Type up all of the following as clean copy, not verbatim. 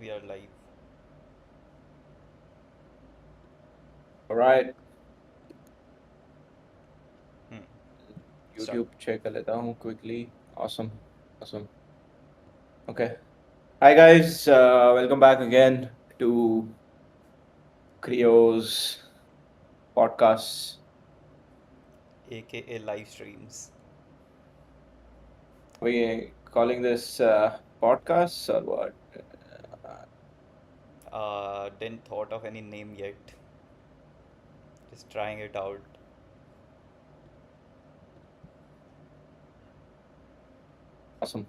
We are live. All right, Hmm. Start. YouTube check कर लेता हूँ quickly. Awesome, awesome. Okay. Hi guys, welcome back again to Creo's podcast. AKA live streams. We calling this podcast or what? Uh, Didn't thought of any name yet. Just trying it out. awesome.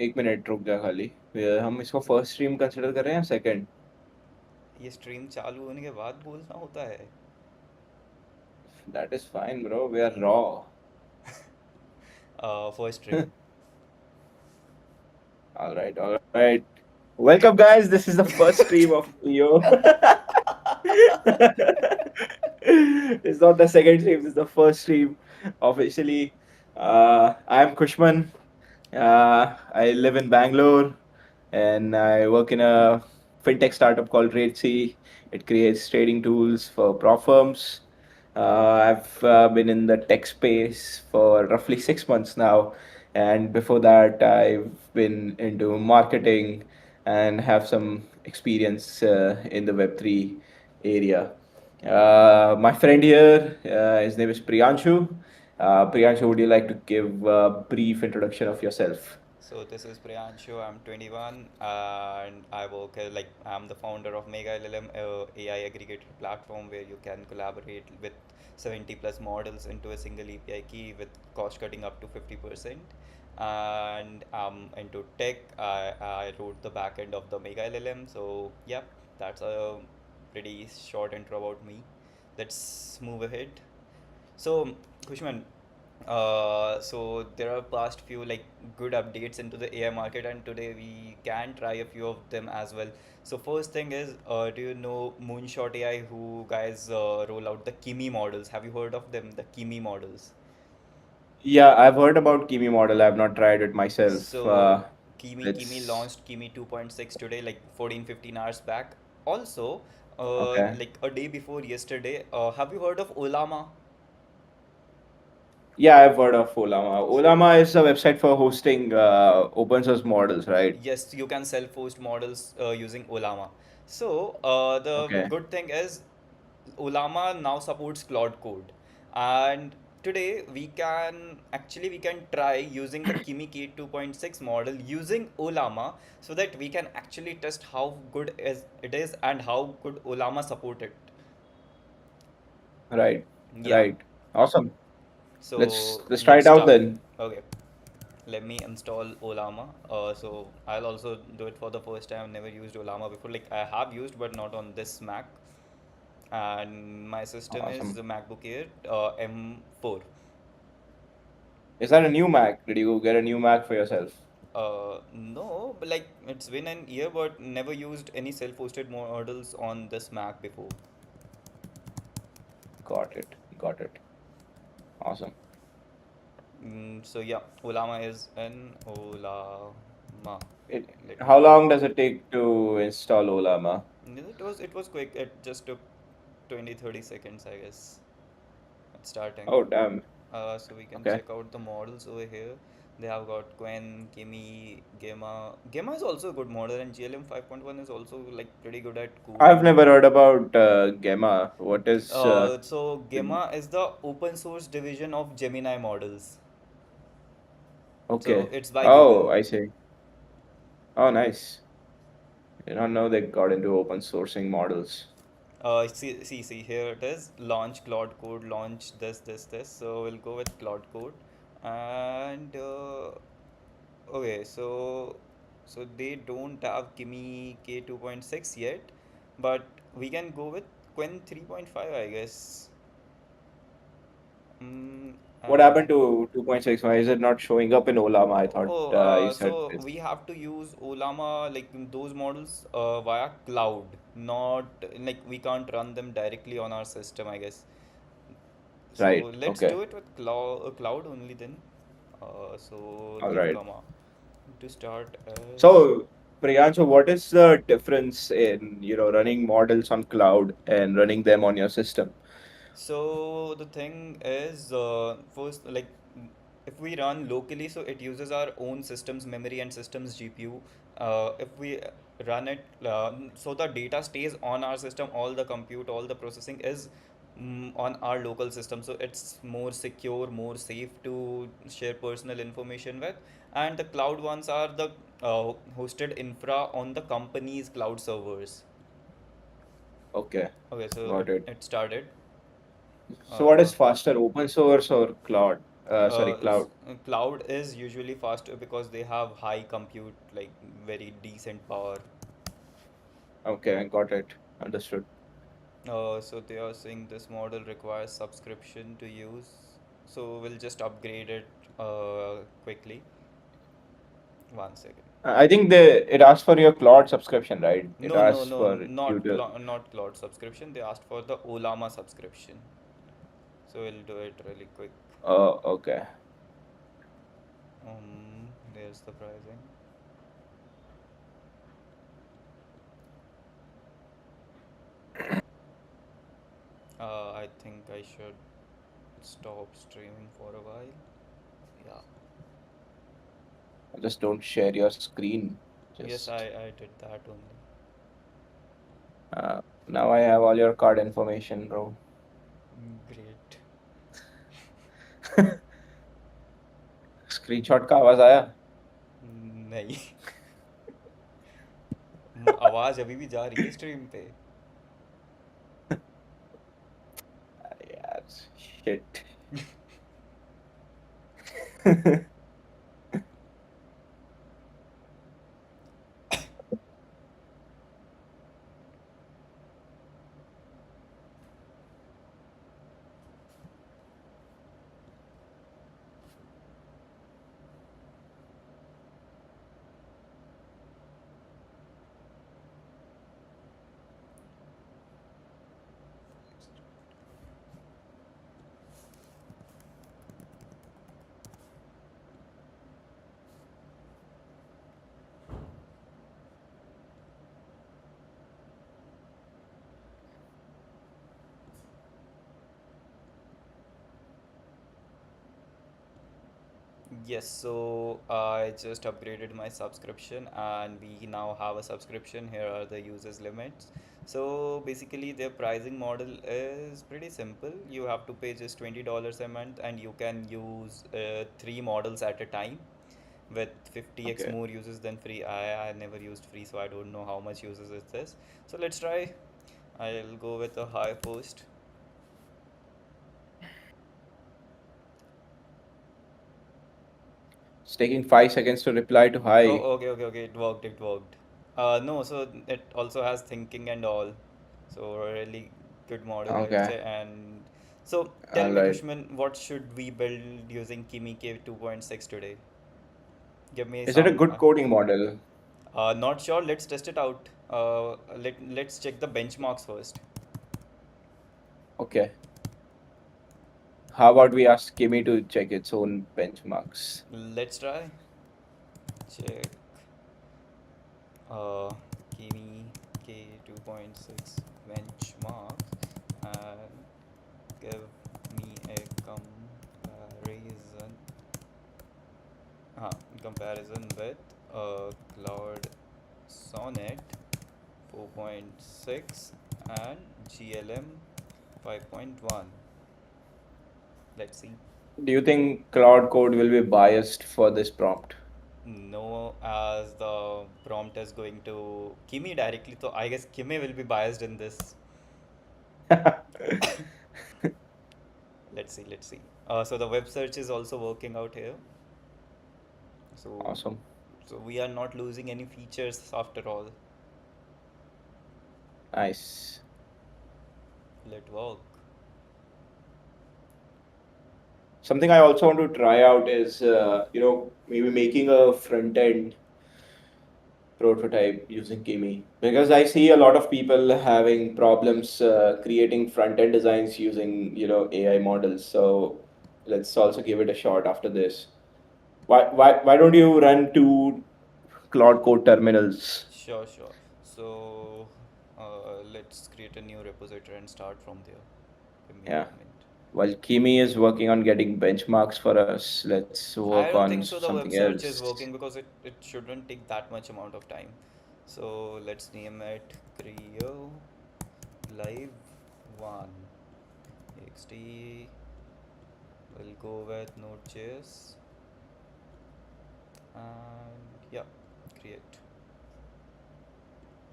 एक minute रुक जा खाली. हम इसको first stream consider कर रहे हैं या सेकंड? ये स्ट्रीम चालू होने के बाद बोलना होता है. That is fine, bro. We are raw. First stream. All right, all right. Welcome, guys. This is the first stream of Creo. It's not the second stream, it's the first stream officially. I'm Kushman. I live in Bangalore and I work in a fintech startup called RateC. It creates trading tools for prop firms. I've been in the tech space for roughly 6 months now. And before that, I've been into marketing and have some experience in the Web3 area. My friend here, his name is Priyanshu. Priyanshu, would you like to give a brief introduction of yourself? So this is Priyanshu. I'm 21 and I work like I'm the founder of Mega LLM AI aggregator platform where you can collaborate with 70 plus models into a single API key with cost cutting up to 50%. And I'm into tech. I wrote the backend of the Mega LLM. So yeah, that's a pretty short intro about me. Let's move ahead. So, Kushman, so there are past few like good updates into the AI market, and today we can try a few of them as well. So first thing is, do you know Moonshot AI, who guys roll out the Kimi models? Have you heard of them, the Kimi models? Yeah, I've heard about Kimi model. I've not tried it myself. So Kimi It's launched Kimi 2.6 today, like 14 15 hours back. Also, okay. like a day before yesterday, have you heard of Olama? Yeah, I've heard of Olama. Olama is a website for hosting open source models, right? Yes, you can self-host models using Olama. So the Okay. good thing is Olama now supports Claude Code, and today we can try using the Kimi K 2.6 model using Olama so that we can actually test how good is it is and how good Olama support it. Right. Yeah. Right. Awesome. Let's So let's try let's it out start. then. Okay. Let me install Olama. So I'll also do it for the first time. I've never used Olama before. Like I have used, but not on this Mac. And my system is Awesome. the MacBook Air M4. Is that a new Mac? Did you get a new Mac for yourself? No, but like it's been an year, but never used any self-hosted models on this Mac before. Got it. Got it. Awesome. So yeah, Olama is an Olama. Let me How try. long does it take to install Olama? It was quick. It just took 20-30 seconds, I guess. It's starting. Oh, damn. So we can Okay. check out the models over here. They have got Quen, Kimi, Gamma. Gamma is also a good model, and GLM 5.1 is also like pretty good at I've coding. never heard about Gemma. What is So the... Gamma is the open source division of Gemini models. So Okay. it's by Google. Oh, I see. Oh, nice. I did not know they got into open sourcing models. See, here it is. Launch Cloud Code, launch this. So we'll go with Cloud Code. And okay, so they don't have Kimi K 2.6 yet, but we can go with Quen 3.5, I guess. Mm, What and happened to 2.6? Why is it not showing up in Olama? I thought oh, you said so it's we have to use Olama like those models via cloud, not like we can't run them directly on our system, I guess. So right. let's Okay. do it with cloud only then. So All the right. Olama. To start as So, Priyanshu, what is the difference in, running models on cloud and running them on your system? So the thing is, first, like if we run locally, so it uses our own system's memory and system's GPU. If we run it, so the data stays on our system, all the compute, all the processing is on our local system. So it's more secure, more safe to share personal information with. And the cloud ones are the hosted infra on the company's cloud servers. Okay, Okay, so got it. it started. So, what Uh, is faster, open source or cloud? Sorry, cloud. Cloud is usually faster because they have high compute, like very decent power. Okay, got it. Understood. So they are saying this model requires subscription to use. So we'll just upgrade it quickly. One second. I think it asks for your cloud subscription, right? It No, no, asks no, for you to. not cloud subscription. They asked for the Olama subscription. So we'll do it really quick. Oh, okay. There's the pricing. I think I should stop streaming for a while. Yeah. Just don't share your screen. Yes, Just I did that only. now I have all your card information, bro. Great. Screenshot का आवाज आया? नहीं। आवाज अभी भी जा रही है स्ट्रीम पे। अरे यार, shit. Yes, so I just upgraded my subscription and we now have a subscription. Here are the users limits. So basically their pricing model is pretty simple. You have to pay just $20 a month and you can use three models at a time with 50x Okay. more users than free. I never used free, so I don't know how much users is this. So let's try. I'll go with a high first. It's taking 5 seconds to reply to Oh, hi. okay, okay, okay. It worked. It worked. No, so it also has thinking and all. So a really good model, I would Okay. say. And so tell All me, right. Kushman, what should we build using Kimi K 2.6 today? Give me Is it a some. good coding model? Not sure. Let's test it out. Let's check the benchmarks first. Okay. How about we ask Kimi to check its own benchmarks? Let's try. Check. Uh, Kimi K 2.6 benchmarks and give me a comparison. Comparison with Cloud Sonnet 4.6 and GLM 5.1. Let's see. Do you think Cloud Code will be biased for this prompt? No, as the prompt is going to Kimi directly, so I guess Kimi will be biased in this. Let's see, let's see. So the web search is also working out here. So, Awesome. so we are not losing any features after all. Nice. Let work. Something I also want to try out is, maybe making a front end prototype using Kimi, because I see a lot of people having problems creating front end designs using AI models. So let's also give it a shot after this. why don't you run two Claude Code terminals? Sure, sure. So let's create a new repository and start from there. Give me a Yeah. moment. While Kimi is working on getting benchmarks for us, let's work I don't on think so the web something search is else. working because it shouldn't take that much amount of time. So let's name it creo live 1 xt. We'll go with node.js and yeah, create.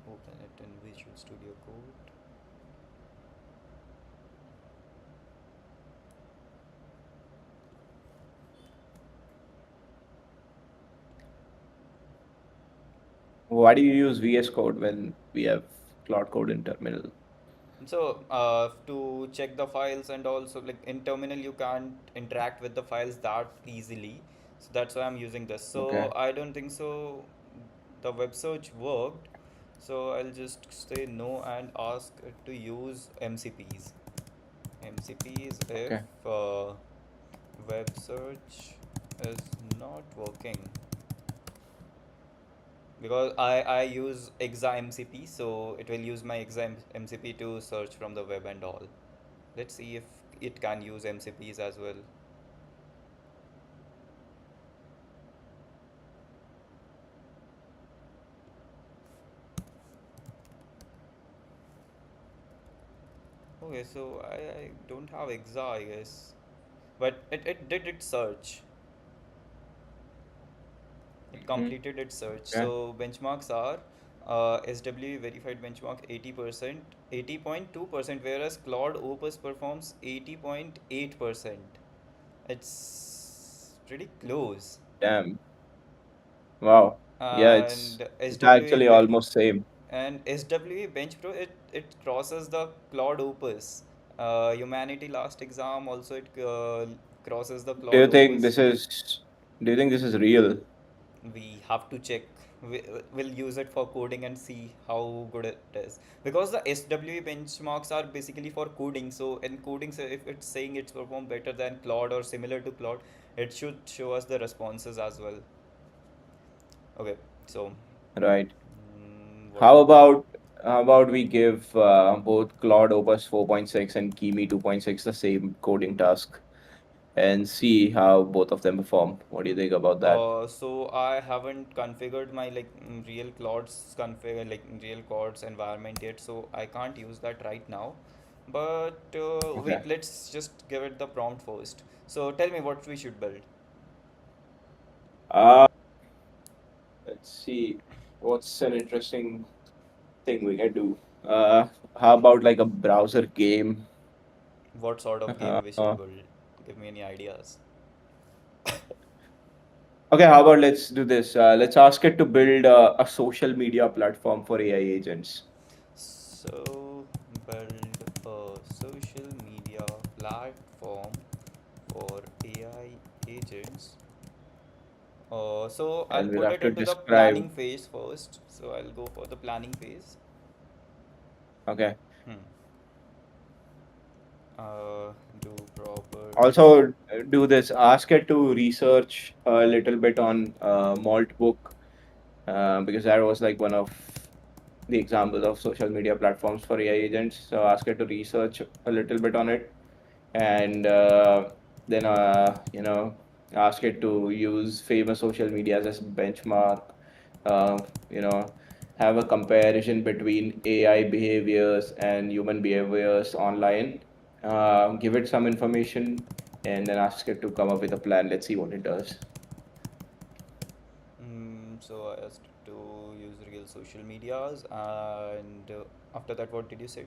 Open it in Visual Studio Code. Why do you use VS Code when we have Claude Code in terminal? So, to check the files and also like in terminal you can't interact with the files that easily. So that's why I'm using this. Okay. So I don't think so the web search worked. So I'll just say no and ask it to use MCPs. MCPs if Okay. web search is not working because I use exa MCP, so it will use my exa MCP to search from the web and all. Let's see if it can use MCPs as well. Okay, so I don't have exa, I guess, but it did its search. It Hmm. completed its search. Okay. So benchmarks are SW verified benchmark 80%, 80.2%, whereas Claude Opus performs 80.8%. It's pretty close. Damn. Wow. Yeah, And it's actually almost same. SWA Bench Pro, it crosses the Claude Opus. Humanity Last Exam also it crosses the Do Claude you think Opus. this is do you think this is real? We have to check. We'll use it for coding and see how good it is. Because the SWA benchmarks are basically for coding. So in coding, so if it's saying it's performed better than Claude or similar to Claude, it should show us the responses as well. Okay, so Right. what How to do? about how about we give both Claude Opus 4.6 and Kimi 2.6 the same coding task and see how both of them perform? What do you think about that? So I haven't configured my like real Claude's config like real Claude's environment yet, so I can't use that right now. But Okay. wait, let's just give it the prompt first. So tell me what we should build. Uh, let's see. What's an interesting thing we can do? How about like a browser game? What sort of game we Uh, should build? Give me any ideas. okay, how about let's do this? Let's ask it to build a social media platform for AI agents. So build a social media platform for AI agents. So I'll And we'll put have it to into the describe. planning phase first. So I'll go for the planning phase. Okay. Hmm. Do proper Also, do this. Ask it to research a little bit on Malt Book because that was like one of the examples of social media platforms for AI agents. So ask it to research a little bit on it, and then ask it to use famous social medias as benchmark. Uh, you know, have a comparison between AI behaviors and human behaviors online. Give it some information, and then ask it to come up with a plan. Let's see what it does. So I asked to use real social medias, and after that, what did you say?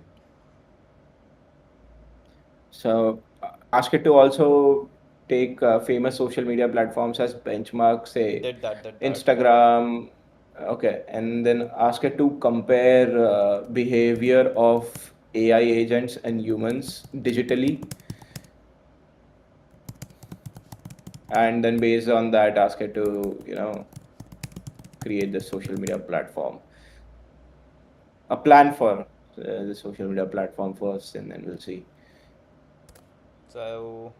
So ask it to also take famous social media platforms as benchmark, say Did that, did that. Instagram. Okay, and then ask it to compare behavior of AI agents and humans digitally, and then based on that, ask it to create the social media platform, a plan for the social media platform first, and then we'll see. So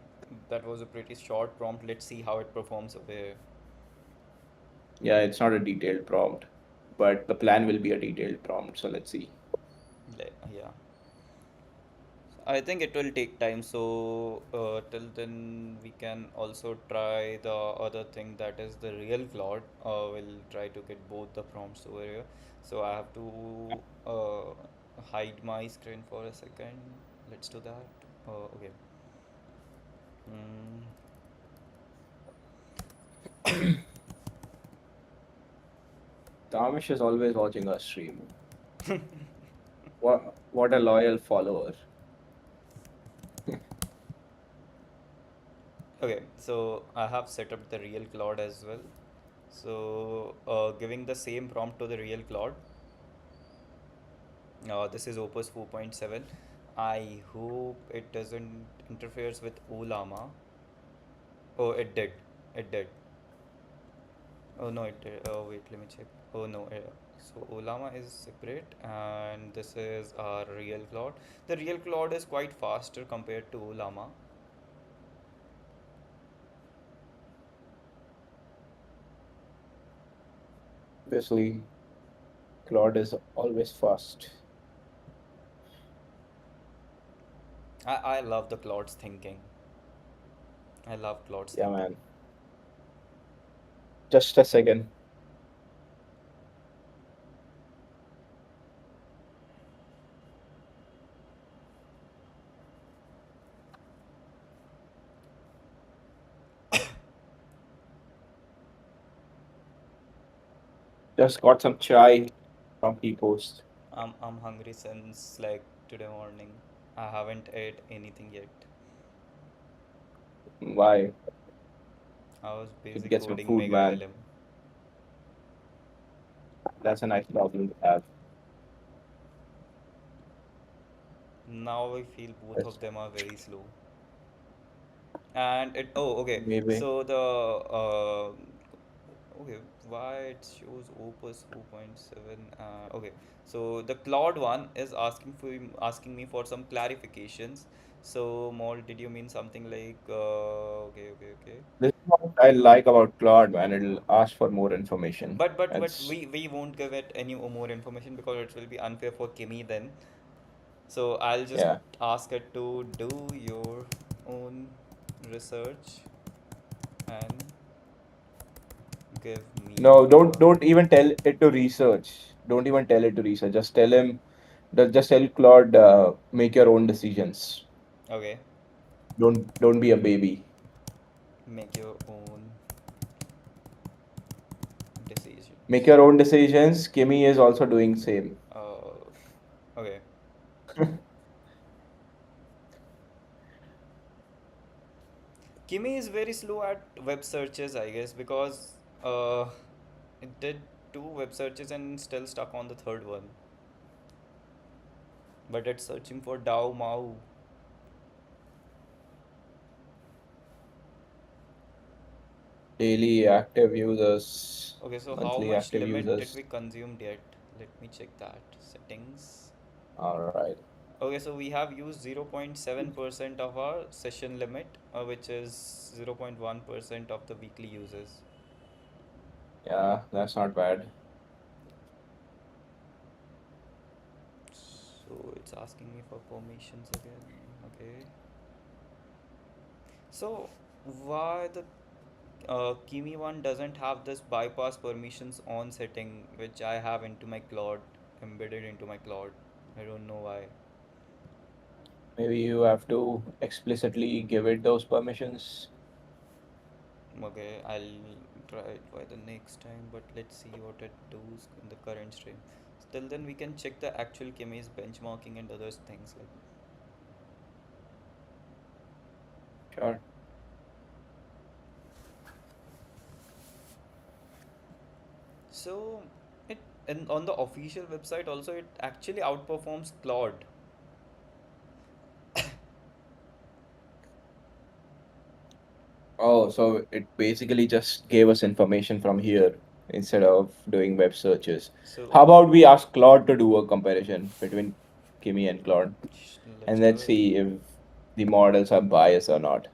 that was a pretty short prompt. Let's see how it performs over here. Yeah, it's not a detailed prompt, but the plan will be a detailed prompt. So let's see. Yeah. I think it will take time, so till then we can also try the other thing, that is the real Claude. We'll try to get both the prompts over here. So I have to hide my screen for a second. Let's do that. Okay. Mm, Damish is always watching our stream. What a loyal follower. okay, so I have set up the real Claude as well. So giving the same prompt to the real Claude. This is Opus 4.7. I hope it doesn't interferes with Olama. Oh, it did. It did. Oh no, it did. Oh wait, let me check. Oh no. So Olama is separate, and this is our real Claude. The real Claude is quite faster compared to Olama. Obviously, Claude is always fast. I love the Claude's thinking. I love Claude's Yeah, thinking. man. Just a second. Just got some chai from Tea Post. I'm hungry since like today morning. I haven't ate anything yet. Why? I was Should busy get some coding food, Mega man. LM. That's a nice problem to have. Now I feel both Yes. of them are very slow. And it, oh okay, Maybe. so the okay, why it shows Opus 4.7, okay, so the Claude one is asking me for some clarifications. So Mol, did you mean something like okay. This is what I like about Claude, man. It'll ask for more information. But That's we won't give it any more information because it will be unfair for Kimmy then. So I'll just yeah. ask it to do your own research and give me No, don't a, don't even tell it to research. Don't even tell it to research. Just tell him. Just tell Claude, make your own decisions. okay, Don't be a baby. make your own Make decisions. your own decisions. Kimmy is also doing same. Uh, okay. Kimi is very slow at web searches, I guess, because it did two web searches and still stuck on the third one. But it's searching for Dao Mao. Daily active users, Okay, so how monthly much active limit did users. we consume yet? Let me check that. Settings. All right. Okay, so we have used 0.7% of our session limit, which is 0.1% of the weekly users. Yeah, that's not bad. So it's asking me for permissions again. Okay. So why the Kimi one doesn't have this bypass permissions on setting, which I have into my Claude, embedded into my Claude. I don't know why. Maybe you have to explicitly give it those permissions. Okay, I'll try it by the next time, but let's see what it does in the current stream. Till then, we can check the actual Kimi's benchmarking and other things like. Sure. So it, and on the official website also, it actually outperforms Claude. Oh, so it basically just gave us information from here instead of doing web searches. So How about we ask Claude to do a comparison between Kimi and Claude, let's and do let's it. see if the models are biased or not.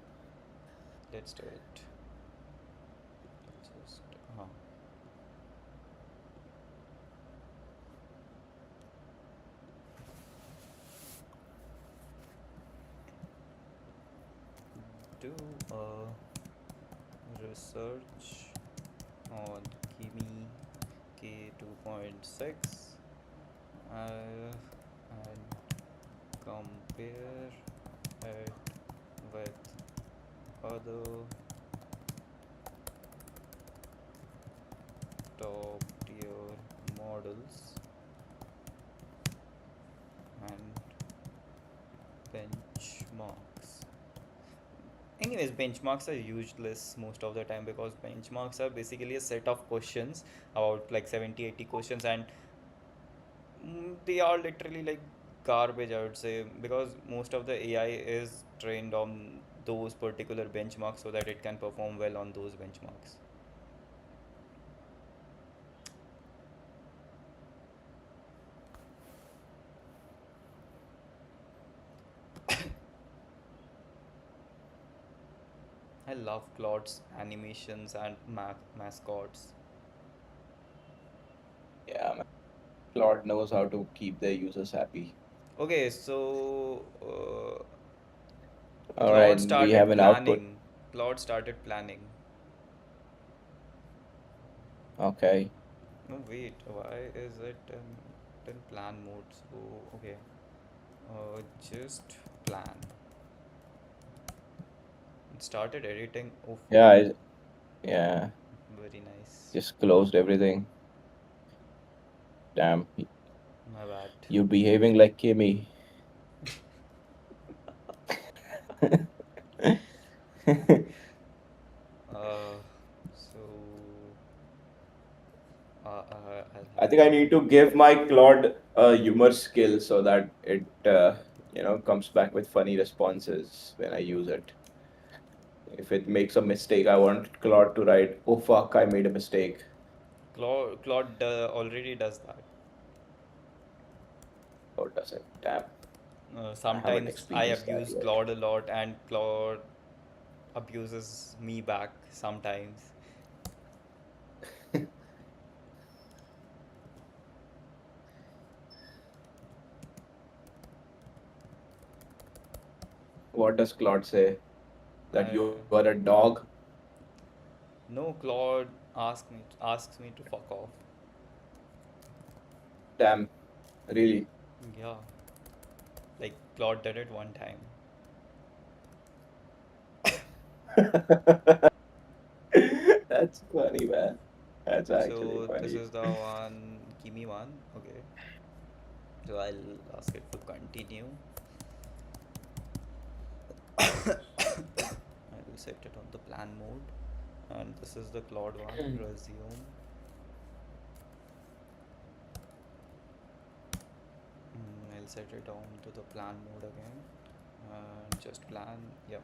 Let's do it. Just do a research on Kimi K2.6 and compare it with other top tier models and benchmarks. Anyways, benchmarks are useless most of the time because benchmarks are basically a set of questions, about like 70 80 questions, and they are literally like garbage, I would say, because most of the AI is trained on those particular benchmarks so that it can perform well on those benchmarks. I love Claude's animations and mascots. Yeah, man. Claude knows how to keep their users happy. Okay, so All right, Claude we have started an output. planning. Claude started planning. Okay. No, wait, why is it in plan mode? So, okay, just plan. It started editing. Oh, Yeah, yeah. very nice. Just closed everything. Damn, My bad. you're behaving like Kimmy. Uh, so I'll I have think I to. need to give my Claude a humor skill so that it, comes back with funny responses when I use it. If it makes a mistake, I want Claude to write, "Oh fuck, I made a mistake." Claude already does that. Or does it? Damn, I haven't Sometimes I experienced that abuse yet. Claude a lot, and Claude abuses me back sometimes. What does Claude say? That I you are a dog? No, Claude asks me to fuck off. Damn, really? Yeah, like Claude did it one time. That's funny, man. That's actually So this funny. is the one. Give me one. Okay. So I'll ask it to continue. I will set it on the plan mode, and this is the Claude one. Resume. I'll set it on to the plan mode again, and just plan. Yep.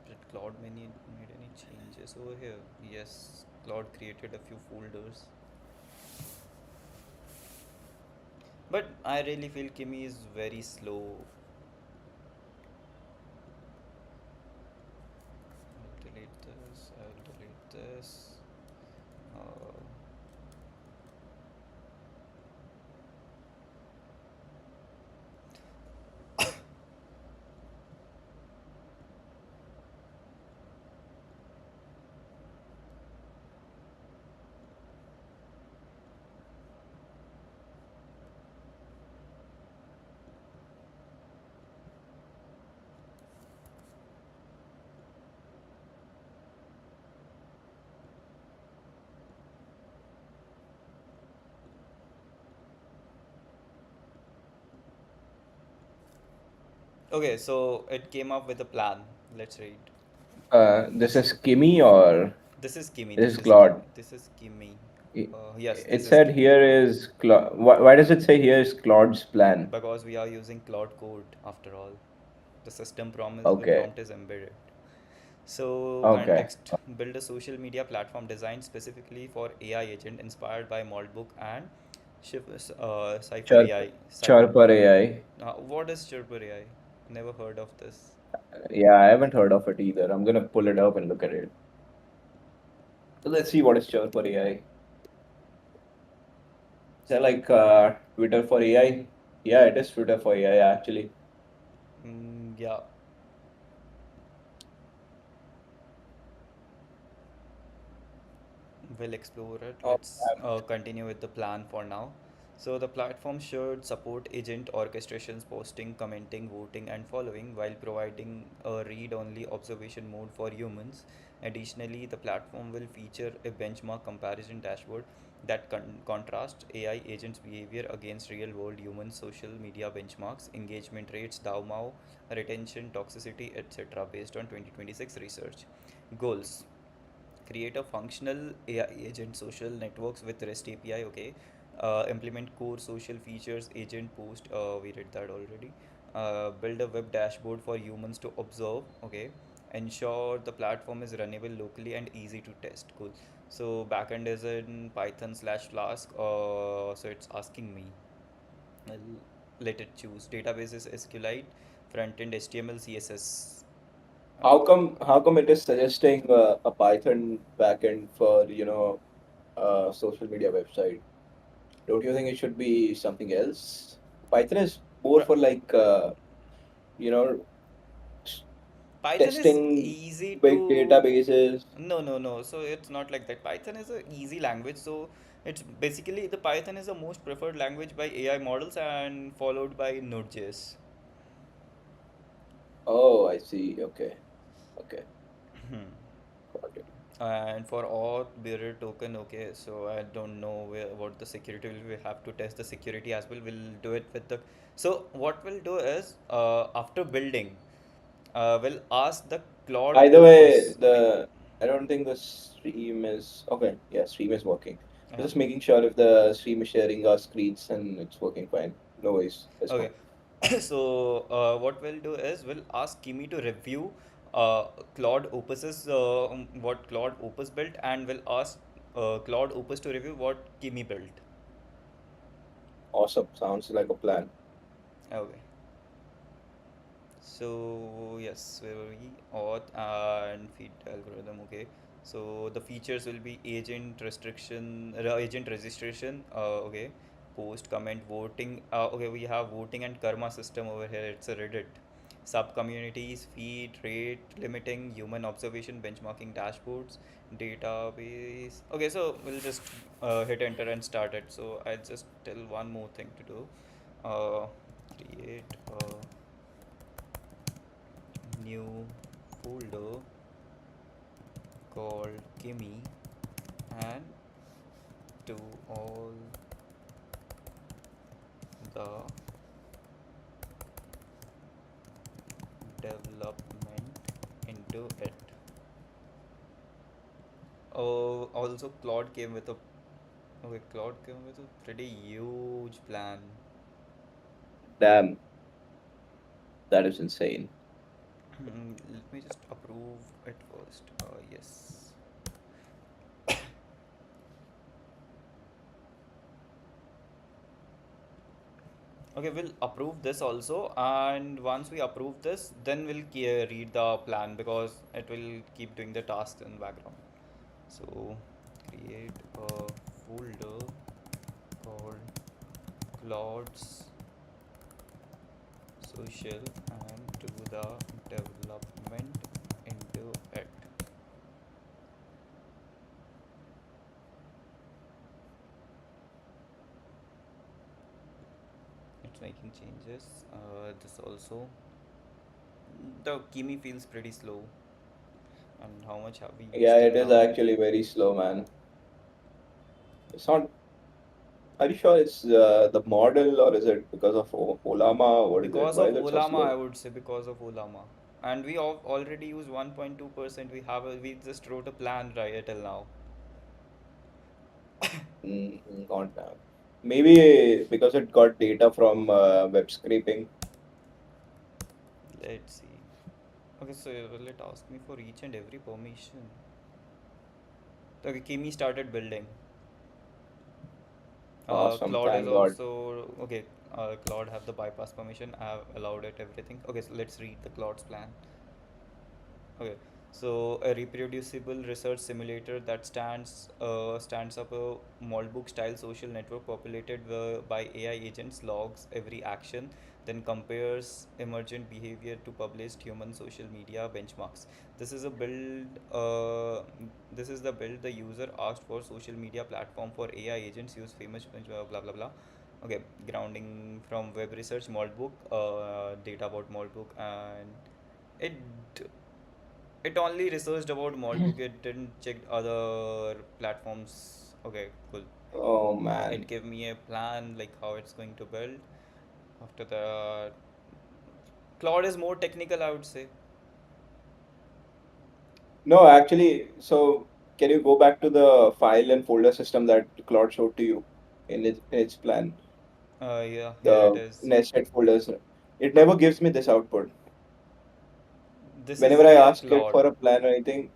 Did Claude made any changes over here? Yes, Claude created a few folders. But I really feel Kimi is very slow. I'll delete this. I'll delete this. Uh, okay, so it came up with a plan. Let's read. This is Kimmy or This is Kimi. this This is is Kimi. Claude? This is Kimi. It, Yes, it this is said Kimi. here is Claude. Why does it say here is Claude's plan? Because we are using Cloud Code after all. The system Okay, prompt is embedded. So, okay. context, build a social media platform designed specifically for AI agent inspired by Maltbook and Cypher Chirp, AI. Chirper AI. What is Chirper AI? Never heard of this. Yeah, I haven't heard of it either. I'm gonna pull it up and look at it. So let's see what is Chirper AI. Is that like Twitter for AI? Yeah, it is Twitter for AI actually. Yeah, we'll explore it. Oh, Let's continue with the plan for now. So the platform should support agent orchestrations, posting, commenting, voting, and following while providing a read-only observation mode for humans. Additionally, the platform will feature a benchmark comparison dashboard that contrasts AI agents' behavior against real-world human social media benchmarks, engagement rates, DAO, retention, toxicity, etc. based on 2026 research. Goals: create a functional AI agent social networks with REST API. Okay, implement core social features, agent post. We read that already. Build a web dashboard for humans to observe. Okay, ensure the platform is runnable locally and easy to test. Cool. So backend is in Python slash Flask. So it's asking me. I'll let it choose. Database is SQLite. Frontend HTML CSS. how come it is suggesting a Python backend for social media website? Don't you think it should be something else? Python is more Uh, for like you know s- Python is testing easy big to. databases. No, no, no. So it's not like that. Python is a easy language. So it's basically the Python is the most preferred language by AI models and followed by Node.js. Oh, I see. Okay, okay, got it. And for auth bearer token, okay. So I don't know what the security will. We have to test the security as well. We'll do it with the. So what we'll do is after building, we'll ask the Claude By the way, Opus. Okay. the I don't think the stream is okay. Yeah, stream is working. Uh-huh. Just making sure if the stream is sharing our screens and it's working fine. No worries. Let's Okay. go. So what we'll do is we'll ask Kimi to review uh, what Claude Opus built, and we'll ask Claude Opus to review what Kimi built. Awesome. Sounds like a plan. Okay. So yes, where were we? Auth and feed algorithm. Okay. So the features will be agent registration. Okay. Post, comment, voting. Okay, we have voting and karma system over here. It's a Reddit. Sub communities, feed, rate, limiting, human observation, benchmarking dashboards, database. Okay, so we'll just hit enter and start it. So I'll just tell one more thing to do. Uh, create a new folder called Gimme and to all the development into it. Oh, also Claude came with a Claude came with a pretty huge plan. Damn, that is insane. Let me just approve it first. Yes. Okay, we'll approve this also, and once we approve this, then we'll read the plan because it will keep doing the tasks in background. So create a folder called Claude's Social and do the development into it. It's making changes. This also. The Kimi feels pretty slow. And how much have we used Yeah, till it is now? actually very slow, man. It's not. Are you sure it's the model or is it because of Olama? What is it? Because Why of is it so Olama, I slow? would say because of Olama. And we already use 1.2%. We just wrote a plan right till now. Not now. Maybe because it got data from web scraping. Let's see. Okay, so will it ask me for each and every permission? Okay, Kimi started building. Awesome, Claude is thank God. also okay. Claude have the bypass permission. I have allowed it everything. Okay, so let's read the Claude's plan. Okay, So a reproducible research simulator that stands up a Moldbook style social network populated by AI agents, logs every action, then compares emergent behavior to published human social media benchmarks. This is a build. This is the build the user asked for. Social media platform for AI agents use famous blah blah blah. Okay, grounding from web research, Moldbook, data about Moldbook, and it it only researched about Maltbook. It didn't check other platforms. Okay, cool. Oh It man. gave me a plan like how it's going to build. After that, Claude is more technical, I would say. No, actually, so can you go back to the file and folder system that Claude showed to you in its plan? Yeah, here it The is. nested folders. It never gives me this output. This is Whenever I real ask it Claude. for a plan or anything,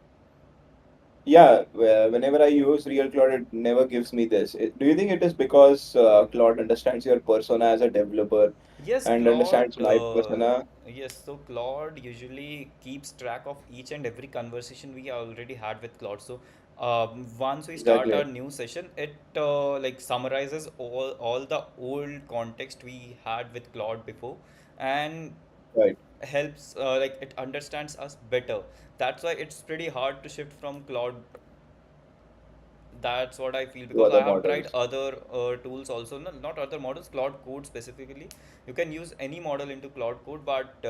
yeah, whenever I use real Claude, it never gives me this. Do you think it is because Claude understands your persona as a developer Yes, and understands Claude. my persona? Yes, so Claude usually keeps track of each and every conversation we already had with Claude. So, once we start our Exactly. new session, it like summarizes all the old context we had with Claude before, and Right. helps like it understands us better. That's why it's pretty hard to shift from Claude. That's what I feel To because I other have tried models. other tools also. No, not other models, Cloud Code specifically. You can use any model into Cloud Code, but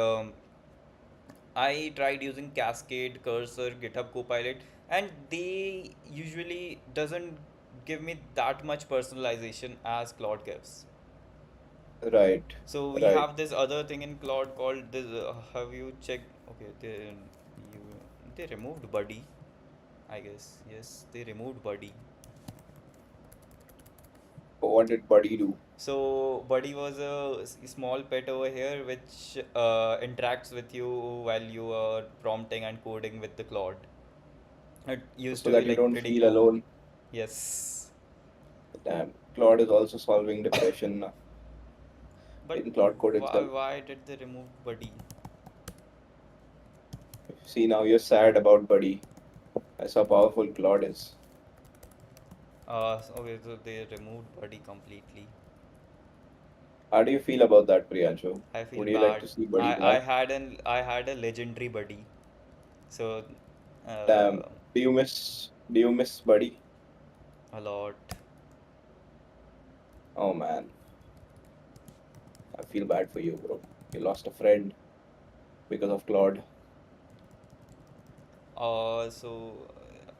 I tried using Cascade, Cursor, GitHub Copilot, and they usually doesn't give me that much personalization as Claude gives. Right. So we Right. have this other thing in Claude called this. Have you checked? Okay, you they removed Buddy. I guess yes, they removed Buddy. What did Buddy do? So, Buddy was a small pet over here which interacts with you while you are prompting and coding with the Claude. It used So to be that you like don't pretty feel cool. alone. Yes. Damn. Claude is also solving depression But in Claude Code itself. why did they remove Buddy? See, now you're sad about Buddy. That's how powerful Claude is. Okay, so they removed Buddy completely. How do you feel about that, Priyanshu? I feel Would you like bad. to see Buddy back? I had a legendary Buddy. So, Damn. uh, Do you miss Buddy? a lot. Oh man, I feel bad for you, bro. You lost a friend because of Claude.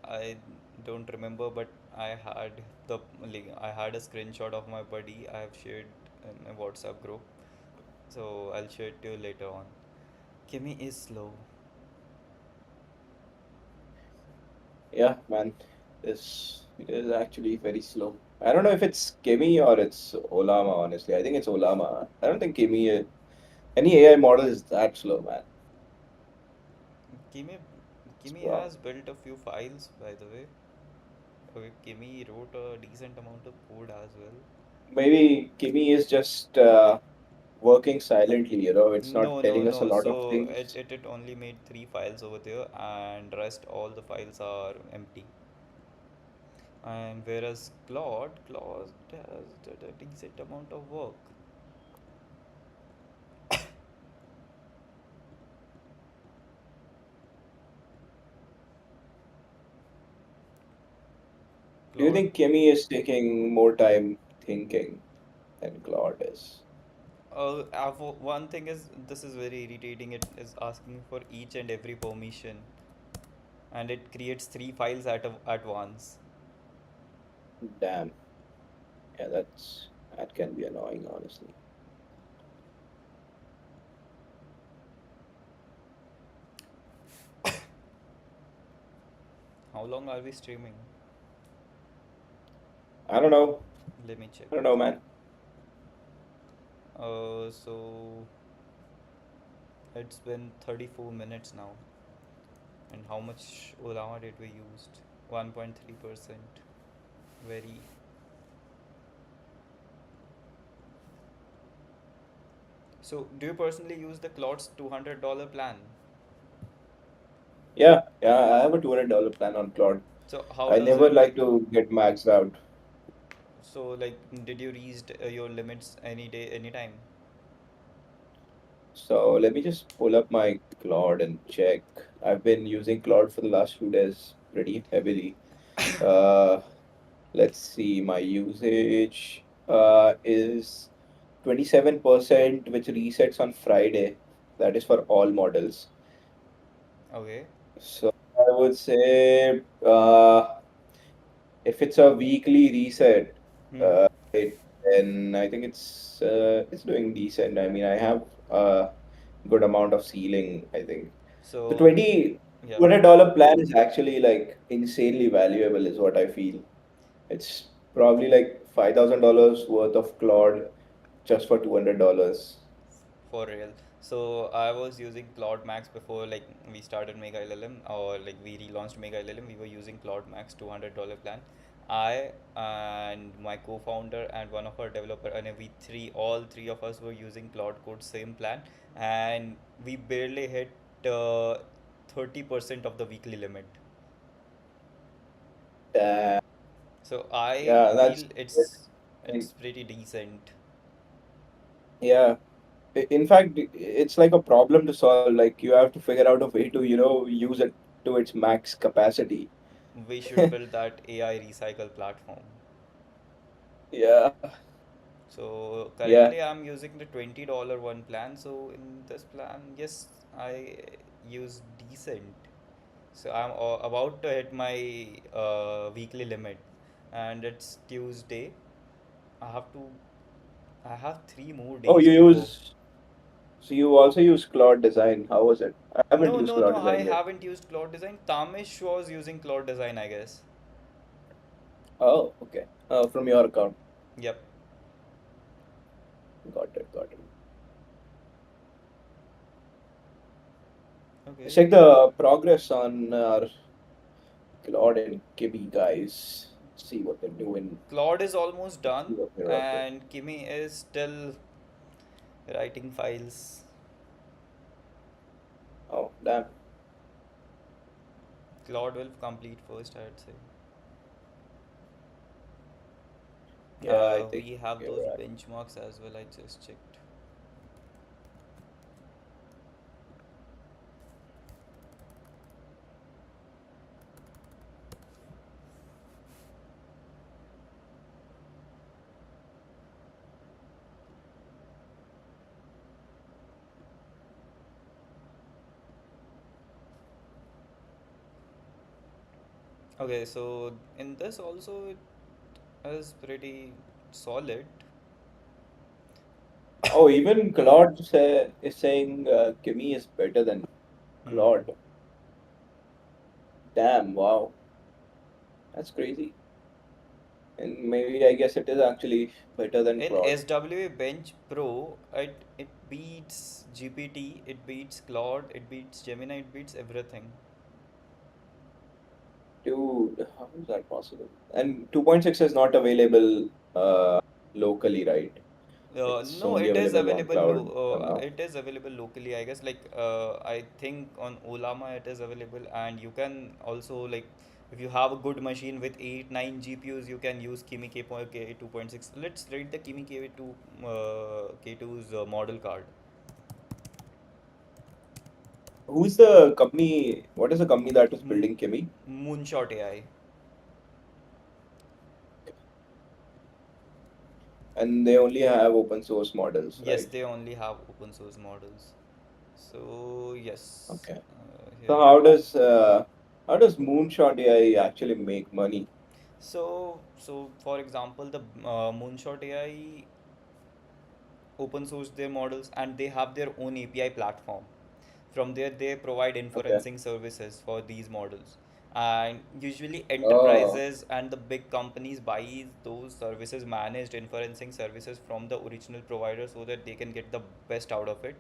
I don't remember, but I had I had a screenshot of my buddy. I have shared in a WhatsApp group, so I'll share it to you later on. Kimmy is slow. Yeah, man. It is actually very slow. I don't know if it's Kimi or it's Olama, honestly. I think it's Olama. I don't think any AI model is that slow, man. Kimmy, It's Kimmy wow. has built a few files, by the way. Okay, Kimmy wrote a decent amount of code as well. Maybe Kimi is just working silently, it's not No, no, telling us a no. lot of So things. it only made three files over there, and rest all the files are empty. And whereas Claude has did a decent amount of work. Do you Claude, think Kimi is taking more time thinking than Claude is? one thing is this is very irritating. It is asking for each and every permission, and it creates three files at once. Damn. Yeah, that can be annoying, honestly. How long are we streaming? I don't know. Let me check. I don't know, man. So it's been 34 minutes now. And how much Olama did we used? 1.3%. Very. So do you personally use the Claude's $200 plan? Yeah, I have a $200 plan on Claude. So how I does never it like like? to get maxed out. So like, did you reach your limits any day, anytime? So let me just pull up my Claude and check. I've been using Claude for the last 2 days pretty heavily. Uh, let's see, my usage is 27%, which resets on Friday. That is for all models. Okay. So I would say if it's a weekly reset, Hmm. then I think it's doing decent. I mean, I have a good amount of ceiling, I think. The So twenty yeah, hundred dollar plan is actually like insanely valuable, is what I feel. It's probably like $5,000 worth of Claude just for $200. for real. So I was using Claude Max before like we started Mega LLM, or like we relaunched Mega LLM. We were using Claude Max $200 plan. I and my co-founder and one of our developer, and all three of us were using Claude Code same plan, and we barely hit 30% of the weekly limit. Uh, So I yeah, that's feel it. it's And pretty decent. yeah, in fact, it's like a problem to solve. Like you have to figure out a way to, use it to its max capacity. We should build that AI recycle platform. Yeah, So yeah. currently I'm using the $20 one plan. So in this plan, yes, I use decent. So I'm about to hit my weekly limit, and it's Tuesday. I have to. I have 3 more days Oh, to you go. use so you also use Claude Design. How was it? I haven't No, used no, Claude no. I Design yet. haven't used Cloud Design. Tamish was using Cloud Design, I guess. Oh, okay. From your account. Yep. Got it, got it. Let's Okay. check the progress on our Claude and Gibby guys. See what they're doing. Claude is almost See done, what they're up to. and Kimi is still writing files. Oh, damn. Claude will complete first, I'd say. Yeah, I think We have you're those right. benchmarks as well. I just checked. Okay, so in this also it is pretty solid. Oh, even is saying Kimi is better than Hmm. Claude. Damn, wow. That's crazy. And maybe I guess it is actually better than In Claude. SWA Bench Pro, it beats GPT, it beats Claude, it beats Gemini, it beats everything. Dude, how is that possible? And 2.6 is not available locally, right? It's No, only it is available on available. cloud for now. It is available locally, I guess. Like, I think on Olama it is available, and you can also like, if you have a good machine with 8 9 GPUs, you can use Kimi K 2.6. Let's rate the Kimi K2 K2's model card. Who's the company? What is the company that is M- building Kimi? Moonshot AI. And they only have open source models, Yes, right? they only have open source models. So yes, Okay. So here we go. how does Moonshot AI actually make money? So for example, the Moonshot AI open source their models, and they have their own API platform. From there, they provide Okay. inferencing services for these models. And usually, Oh, enterprises and the big companies buy those services, managed inferencing services from the original provider, so that they can get the best out of it,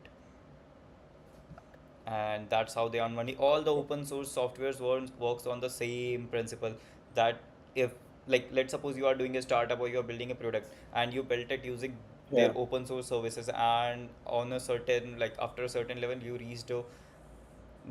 and that's how they earn money. All the okay. open source softwares works on the same principle, that if, like, let's suppose you are doing a startup or you are building a product and you built it using their Yeah. open source services, and on a certain, like, after a certain level you reached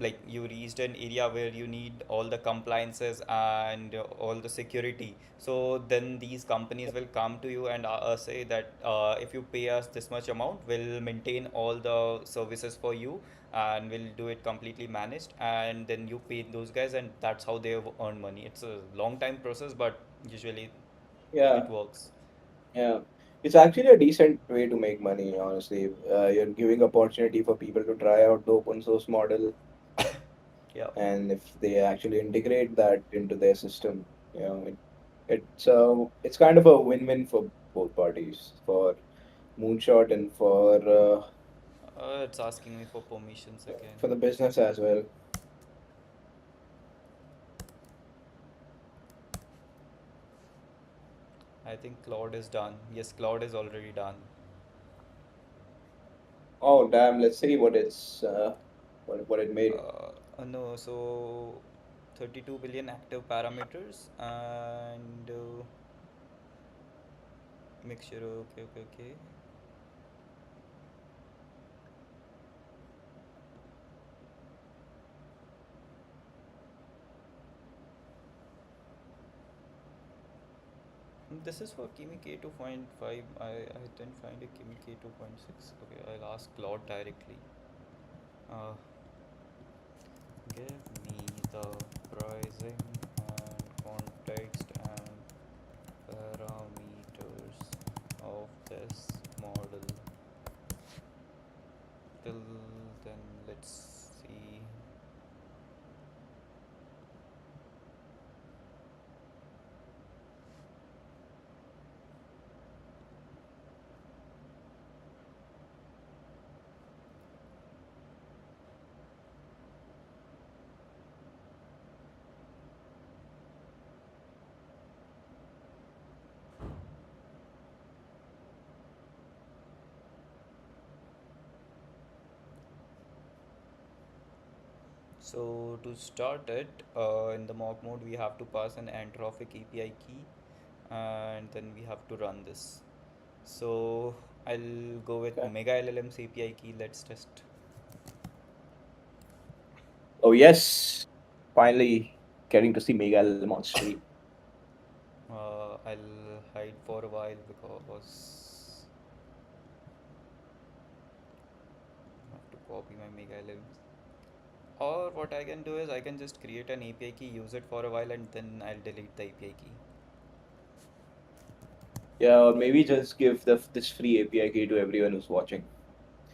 like you reached an area where you need all the compliances and all the security, so then these companies will come to you and say that if you pay us this much amount, we'll maintain all the services for you and we'll do it completely managed, and then you pay those guys, and that's how they earn money. It's a long time process, but usually Yeah, it works. yeah. It's actually a decent way to make money, honestly. You're giving opportunity for people to try out the open source model, Yeah. and if they actually integrate that into their system, it's kind of a win-win for both parties, for Moonshot and It's asking me for permissions again. for the business as well. I think Claude is done. Yes, Claude is already done. Oh damn! Let's see what what it made. No, so 32 billion active parameters and mixture. Okay, okay, okay. This is for Kimi K2.5. I didn't find a Kimi K2.6. Okay, I'll ask Claude directly. Uh, Give me the pricing and context and parameters of this model. Till then, let's see. So to start it, in the mock mode, we have to pass an Anthropic API key, and then we have to run this. So I'll go with Okay. Mega LLM's API key. Let's test. Oh yes, finally getting to see Mega LM on stream. I'll hide for a while because I have to copy my Mega LLMs. Or what I can do is I can just create an API key, use it for a while, and then I'll delete the API key. Yeah, or maybe just give this free API key to everyone who's watching.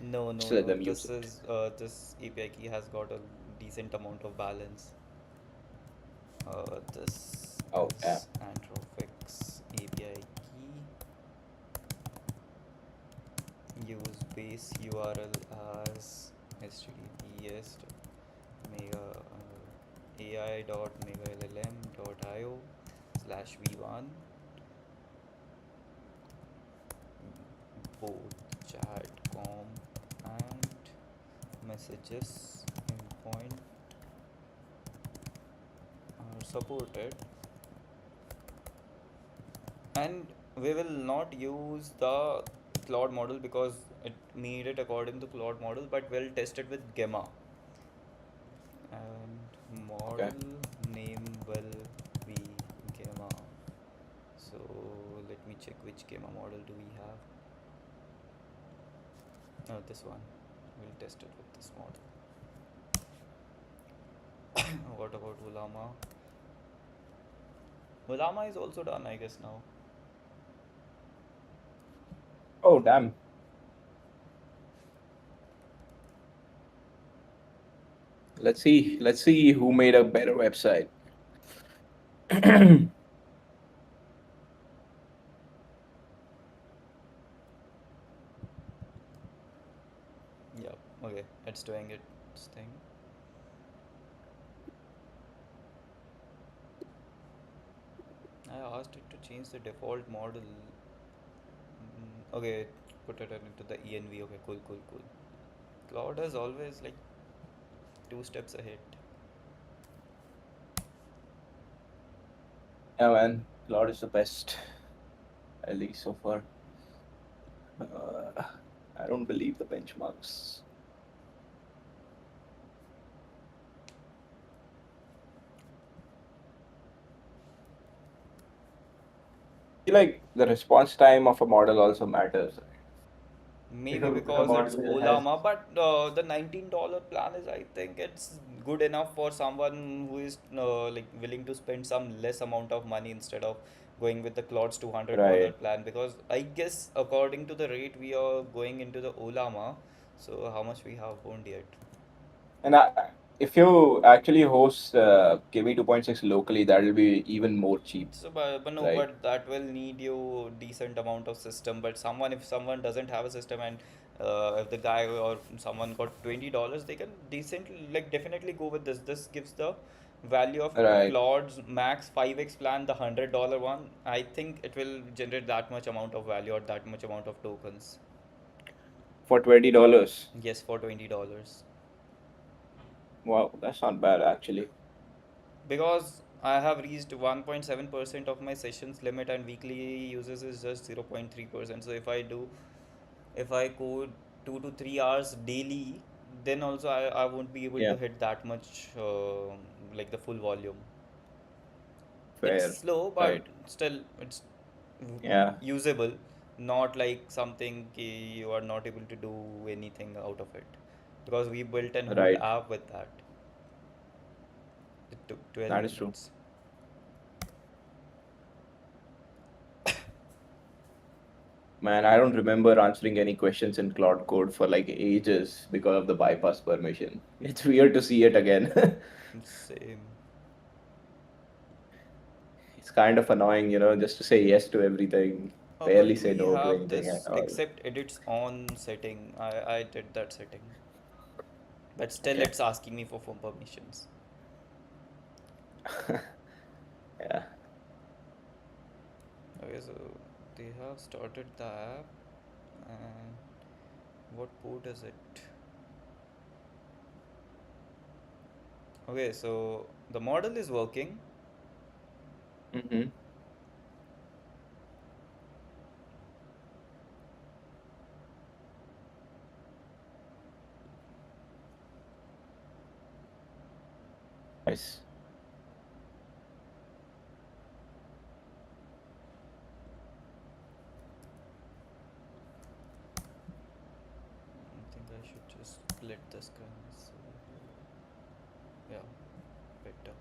No, Just no, let no. them use it. This API key has got a decent amount of balance. This Oh damn. is Anthropic's API key. Use base URL as https mega ai.megallm.io/v1 both chat com and messages endpoint are supported, and we will not use the Claude model because it made it according to Claude model, but we'll test it with Gemma, and Okay. model name will be Gemma. So let me check which Gemma model do we have. Oh, this one. We'll test it with this model. What about Ulama? Ulama is also done, I guess, now. Oh damn. Let's see who made a better website. Yep. Okay, it's doing its thing. I asked it to change the default model. Okay, put it into the ENV. Okay, cool, cool, cool. Cloud is always like two steps ahead. Yeah, man, Claude is the best, at least so far. Uh, I don't believe the benchmarks. feel like the response time of a model also matters. Maybe If a because it's model has Olama, but the $19 plan is, I think it's good enough for someone who is like willing to spend some less amount of money instead of going with the Claude's $200 right, plan. Because I guess according to the rate we are going into the Olama, so how much we have owned yet? and if you actually host KB 2.6 locally, that will be even more cheap, So, but no, right? but that will need you decent amount of system. But someone, if someone doesn't have a system and if the guy or someone got $20, they can decently, like, definitely go with this. This gives the value of Right, Claude's Max 5x plan, the $100 one. I think it will generate that much amount of value or that much amount of tokens. for $20. Yes, for $20. Wow, that's not bad actually. Because I have reached 1.7% of my sessions limit and weekly uses is just 0.3%. So if I code 2 to 3 hours daily, then also I won't be able Yeah, to hit that much like the full volume. It's fair. slow, but Right. still it's Yeah, usable. Not like something you are not able to do anything out of it. Because we built an whole right. app with that. It took 12 That is true. minutes. Man, I don't remember answering any questions in Cloud Code for like ages because of the bypass permission. It's weird to see it again. Same. It's kind of annoying, just to say yes to everything, Oh, barely but say we no to have anything this at all. accept edits on setting. I did that setting. But still Okay. it's asking me for permissions. Yeah. Okay, so they have started the app and what port is it? Okay, so the model is working. Mm-hmm. Nice. I think I should just split the screen. So yeah, better.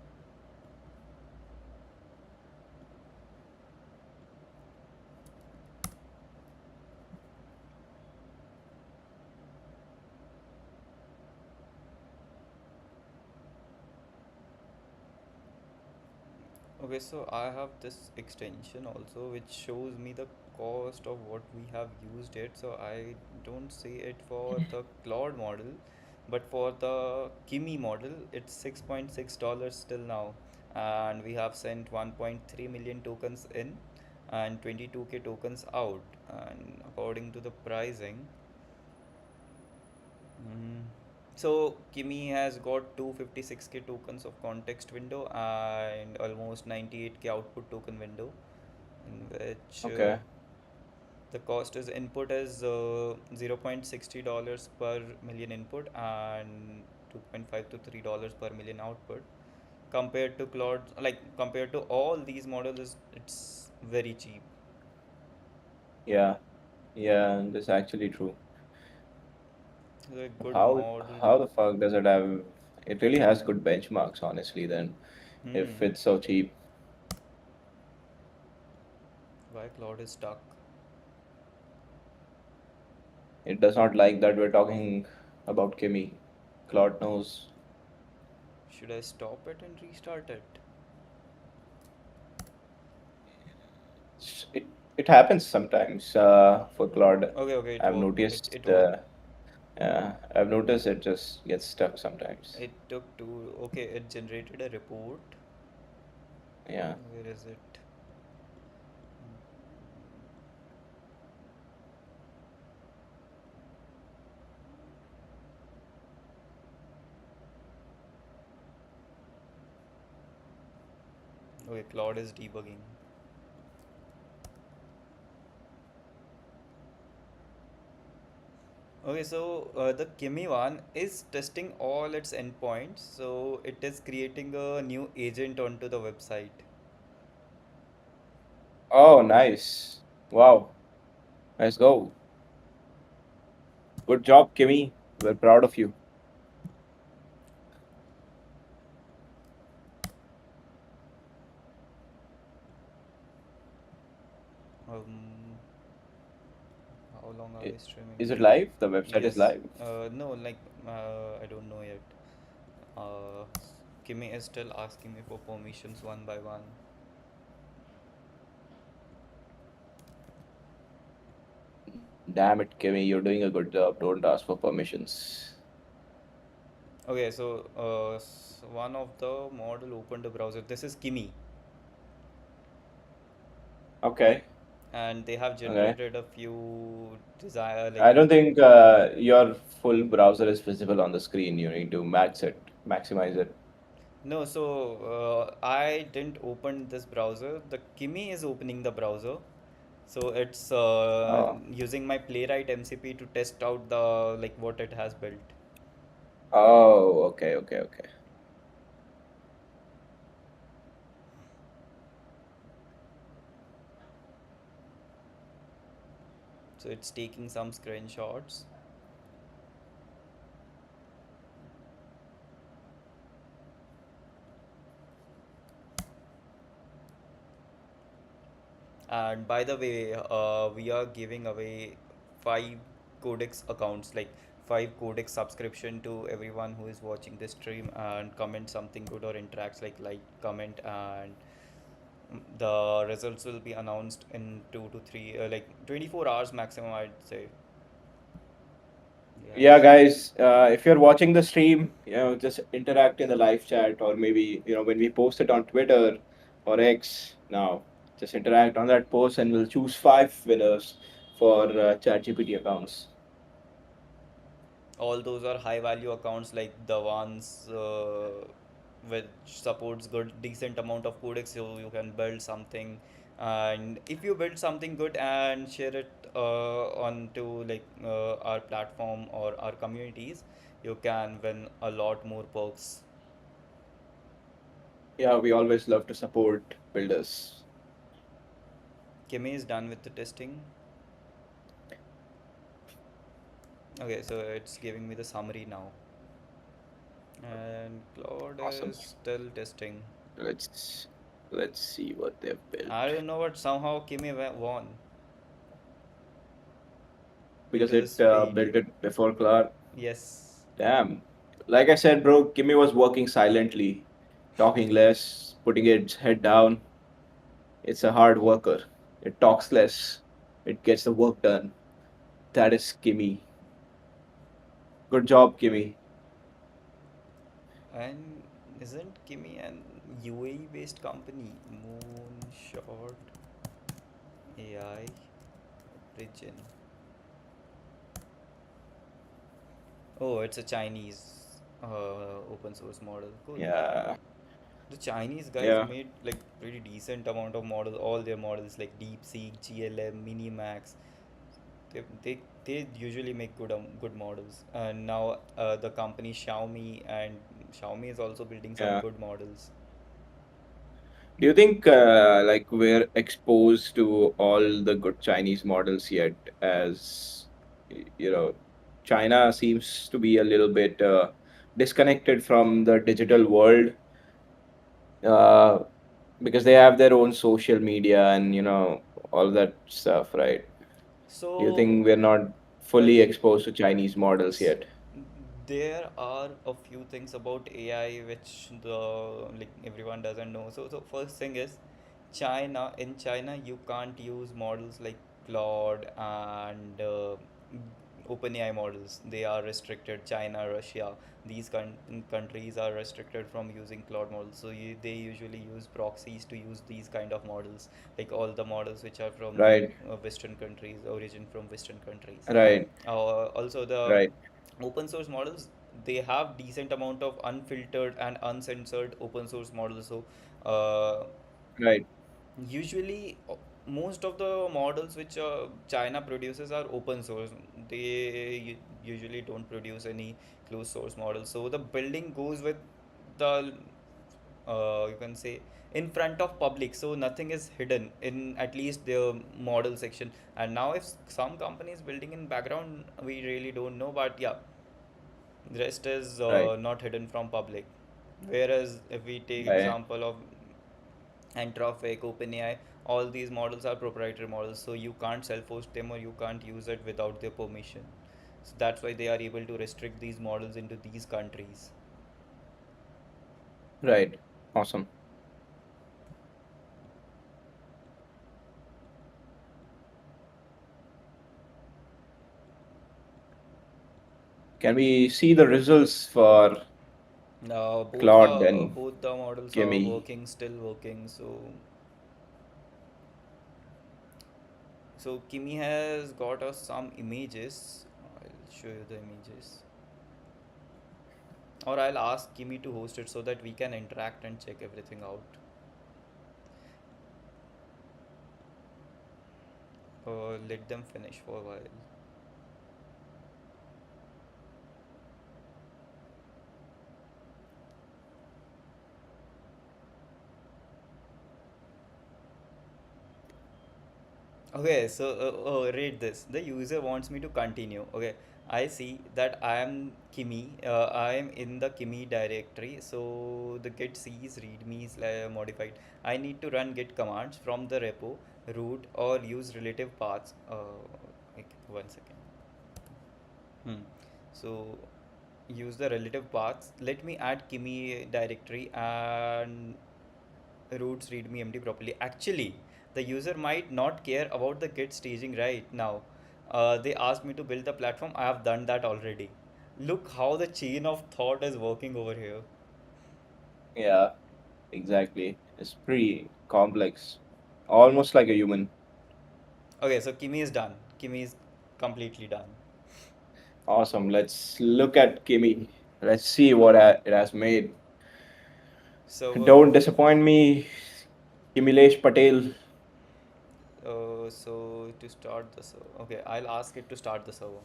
Okay, so I have this extension also which shows me the cost of what we have used it. So I don't see it for the Claude model, but for the Kimi model, it's $6.6 still now, and we have sent 1.3 million tokens in and 22k tokens out. And according to the pricing, mm, so Kimi has got 256k tokens of context window and almost 98k output token window, in which Okay. the cost is input is $0.60 per million input and 2.5 to $3 per million output. Compared to Claude, like compared to all these models, it's very cheap. Yeah. Yeah, that's actually true. It's a But good how model. how the fuck does it have it really has good benchmarks, honestly, then if Hmm. it's so cheap. Why Claude is stuck? It does not like that we're talking about Kimmy. Claude knows. Should I stop it and restart it? It happens sometimes for Claude. Okay, okay, it I've worked. It, noticed. it worked. I've noticed it just gets stuck sometimes. It took two. Okay, it generated a report. Yeah, Where is it? Okay, Claude is debugging. Okay, so the Kimi one is testing all its endpoints. So it is creating a new agent onto the website. Oh, nice. Wow. Let's go. Good job, Kimmy. We're proud of you. Um, how long are I- we streaming? Is it live? The website is Yes. live. No, like I don't know yet. Uh, Kimmy is still asking me for permissions one by one. Damn it, Kimmy. You're doing a good job. Don't ask for permissions. Okay, so one of the model opened the browser. This is Kimmy, Okay. and they have Okay. generated a few desire like I don't think your full browser is visible on the screen. You need to maximize it. no. So I didn't open this browser. The Kimmy is opening the browser. So it's Oh. using my Playwright MCP to test out the like what it has built. Oh, okay, okay, okay. So it's taking some screenshots. And by the way, we are giving away five codex accounts, like five codex subscription to everyone who is watching this stream and comment something good or interacts like comment, and the results will be announced in 2 to 3 like 24 hours maximum, I'd say. Yeah, Yes. guys, if you're watching the stream, just interact in the live chat, or maybe, when we post it on Twitter or X now, just interact on that post and we'll choose five winners for ChatGPT accounts. All those are high value accounts, like the ones which supports good decent amount of codecs, so you can build something. And if you build something good and share it onto like our platform or our communities, you can win a lot more perks. Yeah, we always love to support builders. Kimmy is done with the testing. Okay, so it's giving me the summary now, and Claude Awesome. is still testing. Let's let's see what they've I built don't know, but somehow Kimmy won because because of it speed. built it before Clark. Yes. Damn. Like I said, bro, Kimmy was working silently, talking less, putting its head down. It's a hard worker. It talks less. It gets the work done. That is Kimmy. Good job, Kimmy. And isn't Kimi an UAE based company? Moonshot AI Origin. Oh, it's a Chinese open source model. Cool. Yeah. The Chinese guys Yeah. made like pretty decent amount of models. All their models like DeepSeek, GLM, Minimax. They usually make good models. And now the company Xiaomi is also building some Yeah. good models. Do you think like we're exposed to all the good Chinese models yet? As you know, China seems to be a little bit disconnected from the digital world, uh, because they have their own social media and all that stuff, right? Do you So think we're not fully well, exposed to Chinese models S- yet? there are a few things about AI which the like everyone doesn't know. So first thing is China. In China, you can't use models like Claude and OpenAI models. They are restricted. China, Russia, these countries are restricted from using Claude models. So they usually use proxies to use these kind of models, like all the models which are from the Right, Western countries, origin from Western countries. right, Also the right, open source models, they have decent amount of unfiltered and uncensored open source models. So uh, right, usually most of the models which China produces are open source. They usually don't produce any closed source models, so the building goes with the you can say in front of public, so nothing is hidden in at least the model section. And now if some companies building in background, we really don't know, but yeah, the rest is Right. not hidden from public. Whereas if we take I, example of Anthropic, OpenAI, all these models are proprietary models, so you can't self-host them or you can't use it without their permission. So that's why they are able to restrict these models into these countries. right. Awesome. Can we see the results for Now Claude and both the models are Gimme? working, still working. So Kimi has got us some images. I'll show you the images, or I'll ask Kimi to host it so that we can interact and check everything out. Let them finish for a while. Okay, so read this. The user wants me to continue. Okay, I see that I am Kimi. I am in the Kimi directory. So the git sees readme is modified. I need to run git commands from the repo root or use relative paths. Like, 1 second. So use the relative paths. Let me add Kimi directory and roots readme empty properly. Actually, the user might not care about the git staging right now. They asked me to build the platform. I have done that already. Look how the chain of thought is working over here. Yeah, exactly. It's pretty complex. Almost like a human. Okay, so Kimi is done. Kimi is completely done. Awesome. Let's look at Gimme. Let's see what it has made. Server. Don't disappoint me, Himilesh Patel. So to start the server. Okay, I'll ask it to start the server.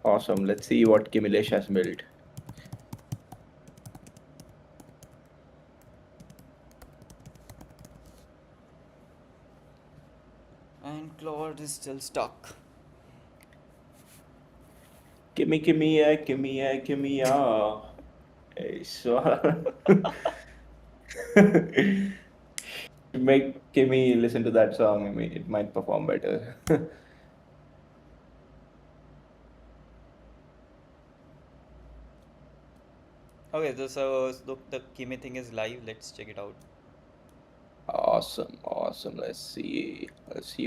Awesome. Let's see what Himilesh has built. And Claude is still stuck. Gimme. Hey, so make Kimmy listen to that song. I mean, it might perform better. Okay, so look, the Kimi thing is live. Let's check it out. Awesome. Let's see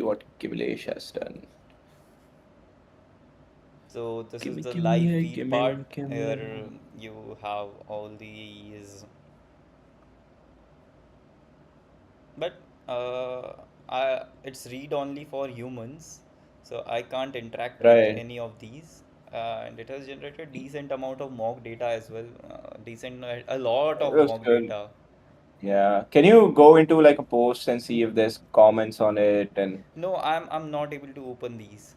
what Himilesh has done. So this is the live Gimme, feed part. Here gimme. you have all these, but it's read only for humans, so I can't interact with Right. any of these. And it has generated decent amount of mock data as well. A lot It of was mock good. data. Yeah. Can you go into like a post and see if there's comments on it and No, I'm not able to open these.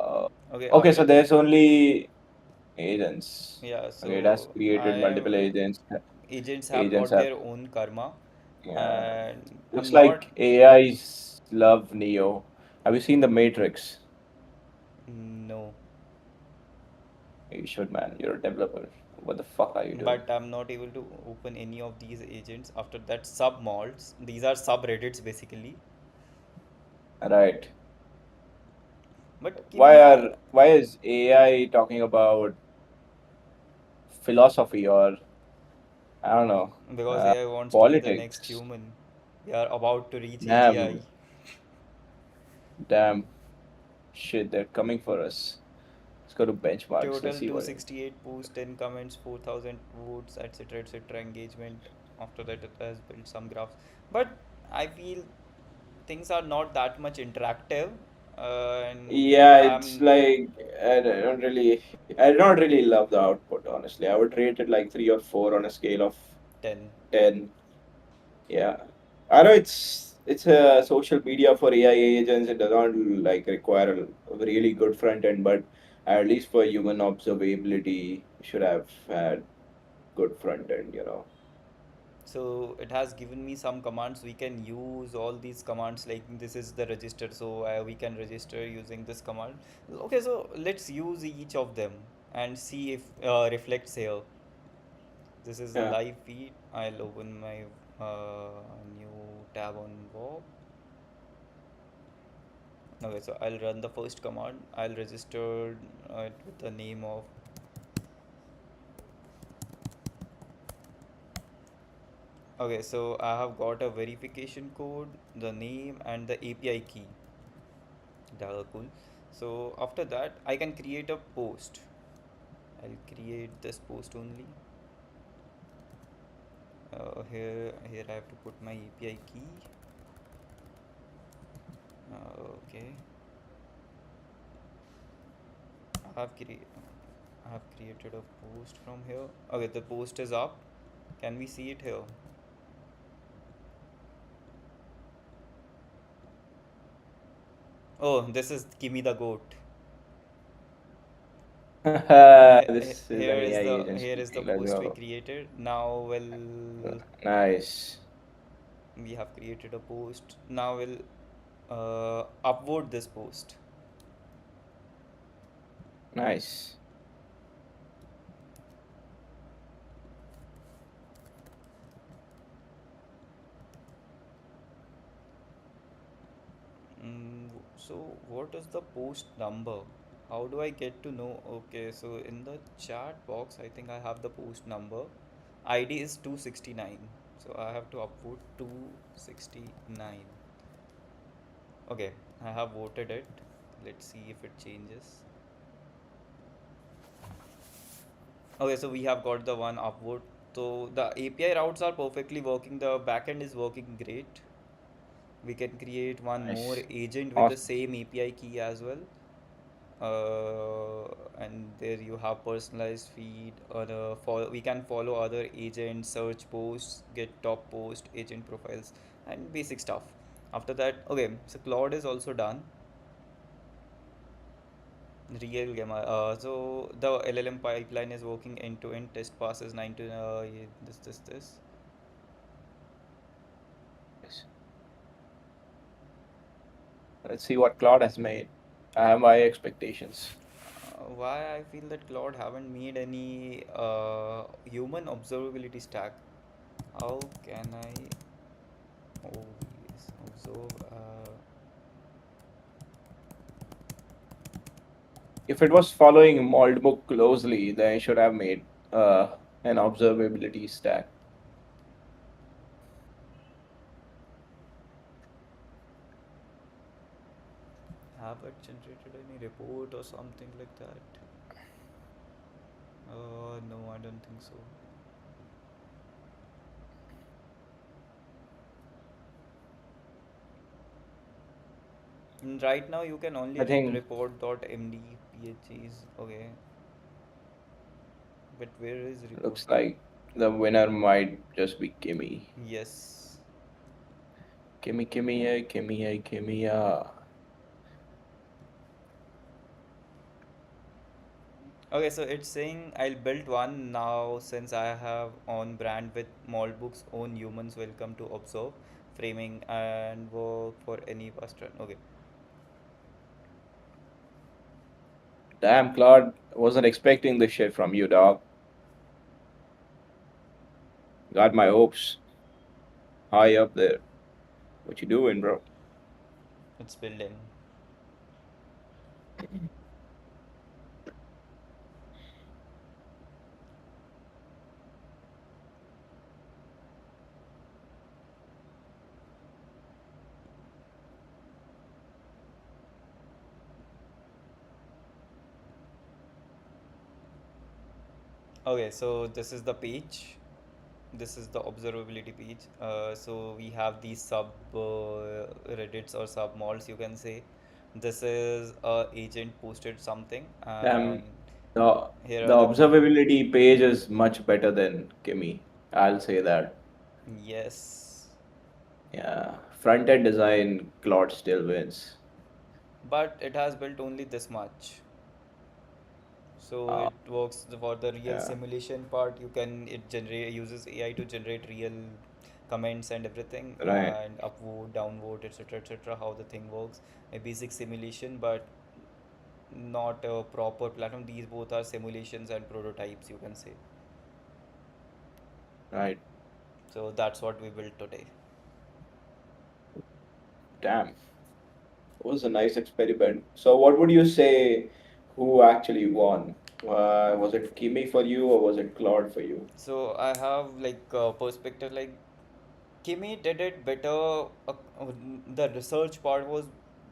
uh, Okay, okay, so after there's only agents. yeah, Okay, it has so created multiple agents. agents have Agents got have their own karma, yeah. and Looks I'm not. like AIs love Neo. Have you seen the Matrix? No, You should, man. You're a developer. What the fuck are you doing? but I'm not able to open any of these agents. After that, submolds. These are subreddits basically. Right. But Kimi, Why is AI talking about philosophy or I don't know, because uh, AI wants to be the next politics? human. We are about to reach AGI. Damn, damn, shit, they're coming for us. Let's go to benchmarks. Let's Total see what. 268 posts, 10 comments, 4,000 votes, etc. etc. Engagement. After that, it has built some graphs. But I feel things are not that much interactive. And Yeah, it's I'm like I don't really love the output. Honestly, I would rate it like 3 or 4 on a scale of 10. 10. Yeah, I know it's a social media for AI agents. It does not like require a really good front end, but at least for human observability, you should have had good front end. So it has given me some commands. We can use all these commands, like this is the register, so we can register using this command. Okay, so let's use each of them and see if reflects here. This is the Yeah. live feed. I'll open my new tab on Bob. Okay, so I'll run the first command. I'll register it with the name of. Okay, so I have got a verification code, the name, and the API key. Cool. So after that, I can create a post. I'll create this post only. Here I have to put my API key. Okay, I have created. I have created a post from here. Okay, the post is up. Can we see it here? Oh, this is Kimi the goat. This is Here an is AI the agent here is the speaking. Let's post we go. created. Now will Nice. we have created a post. Now we'll upvote this post. Nice. So what is the post number? How do I get to know? Okay, so in the chat box, I think I have the post number. ID is 269. So I have to upvote 269. Okay, I have voted it. Let's see if it changes. Okay, so we have got the one upvote. So the API routes are perfectly working. The backend is working great. We can create one more Nice. agent with the Awesome. same API key as well. And there you have personalized feed, or we can follow other agents, search posts, get top post, agent profiles, and basic stuff. After that, okay, so Claude is also done. Real game. So the LLM pipeline is working end to end. Test passes 9 to this. Nice. Let's see what Claude has made. I have my expectations. Why I feel that Claude haven't made any human observability stack. How can I always observe? If it was following Moldbook closely, then it should have made an observability stack. Have it generated any report or something like that? No, I don't think so. Right now, you can only I read think report.md phs. Okay, but where is report? looks like the winner might just be Kimmy. Yes. Kimmy, Kimmy, yeah, Kimmy, yeah, Kimmy, yeah. Okay, so it's saying I'll build one now since I have on brand with Moldbook's own humans welcome to observe, framing and work for any first run. Okay. Damn, Claude, wasn't expecting this shit from you, dog. Got my hopes high up there. What you doing, bro? It's building. Okay, so this is the page. This is the observability page. So we have these sub reddits or sub malls, you can say. This is agent posted something, Damn, and the here the are the observability page is much better than Kimmy. I'll say that. yes, Yeah, front end design, Claude still wins. but it has built only this much. So it works for the real Yeah. simulation part. You can it generate uses AI to generate real comments and everything, Right. and upvote, downvote, etc. How the thing works. A basic simulation, but not a proper platform. These both are simulations and prototypes, you can say. Right. So that's what we built today. Damn. It was a nice experiment. So, what would you say who actually won? Was it Kimi for you or was it Claude for you? So I have like perspective like Kimi did it better. The research part was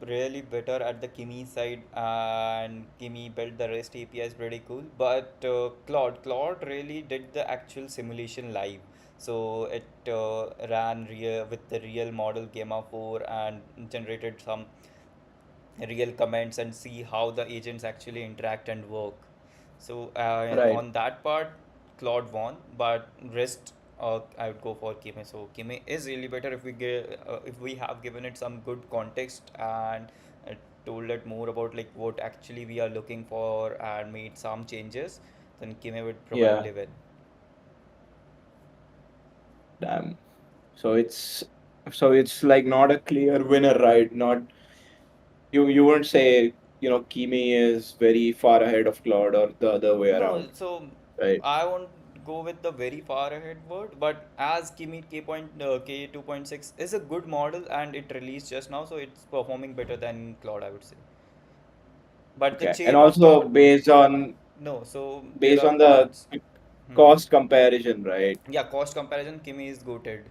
really better at the Kimi side, and Kimi built the REST APIs pretty cool. But Claude really did the actual simulation live. So it ran real with the real model Gamma 4 and generated some real comments and see how the agents actually interact and work. So Right. on that part, Claude won, but rest I would go for Kime. So Kime is really better if we have given it some good context and told it more about like what actually we are looking for and made some changes, then Kime would Yeah. probably win. Damn. So it's like not a clear winner, right? Not you wouldn't say, Kimi is very far ahead of Claude or the other way No, around, so right? I won't go with the very far ahead word, but as Kimi K 2.6 is a good model and it released just now, so it's performing better than Cloud, I would say. But the Okay. And chain of also thought, based on no, so there based are on the parts. Hmm. cost comparison, right? Yeah, cost comparison, Kimi is goated.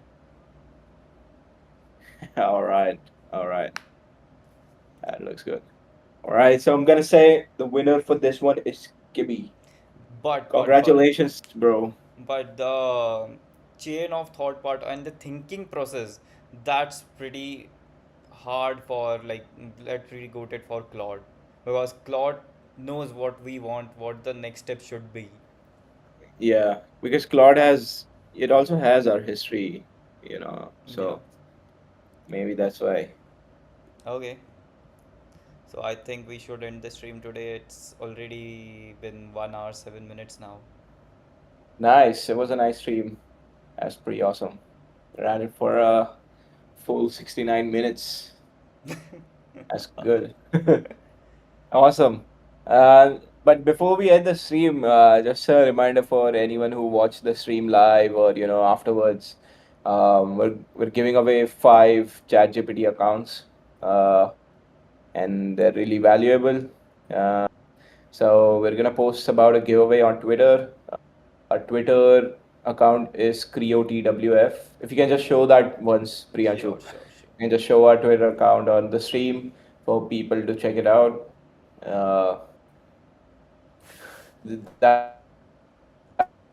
All right. All right. That looks good. All right. So I'm gonna say the winner for this one is Kimi. But but but Congratulations, bro. but the chain of thought part and the thinking process, that's pretty hard for like let's really goated for Claude because Claude knows what we want, what the next step should be. Yeah, because Claude has it also has our history, Yeah. so maybe that's why. Okay. So I think we should end the stream today. It's already been 1 hour 7 minutes now. Nice. It was a nice stream. That's pretty awesome. Ran it for a full 69 minutes. That's good. Awesome. But before we end the stream, just a reminder for anyone who watched the stream live or afterwards, we're giving away 5 ChatGPT accounts, uh, and they're really valuable. Uh, so we're gonna post about a giveaway on Twitter. Our Twitter account is creo.wtf. If you can just show that once, Priyanshu, Sure, sure, sure. you can just show our Twitter account on the stream for people to check it out.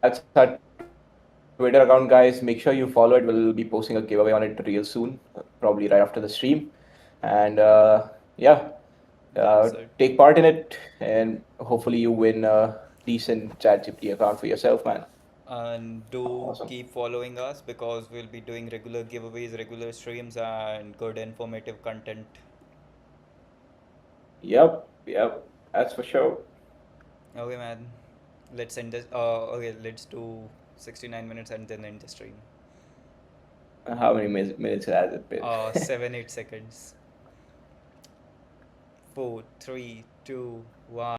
That's our Twitter account, guys. Make sure you follow it. We'll be posting a giveaway on it real soon, probably right after the stream. And yeah, That's take it. part in it, and hopefully you win a decent ChatGPT account for yourself, man. And do Awesome. keep following us because we'll be doing regular giveaways, regular streams, and good informative content. Yep, yep, that's for sure. Okay, man. Let's end this. Okay, let's do 69 minutes and then end the stream. How many minutes has it been? 7 8 seconds. 4 3 2 1.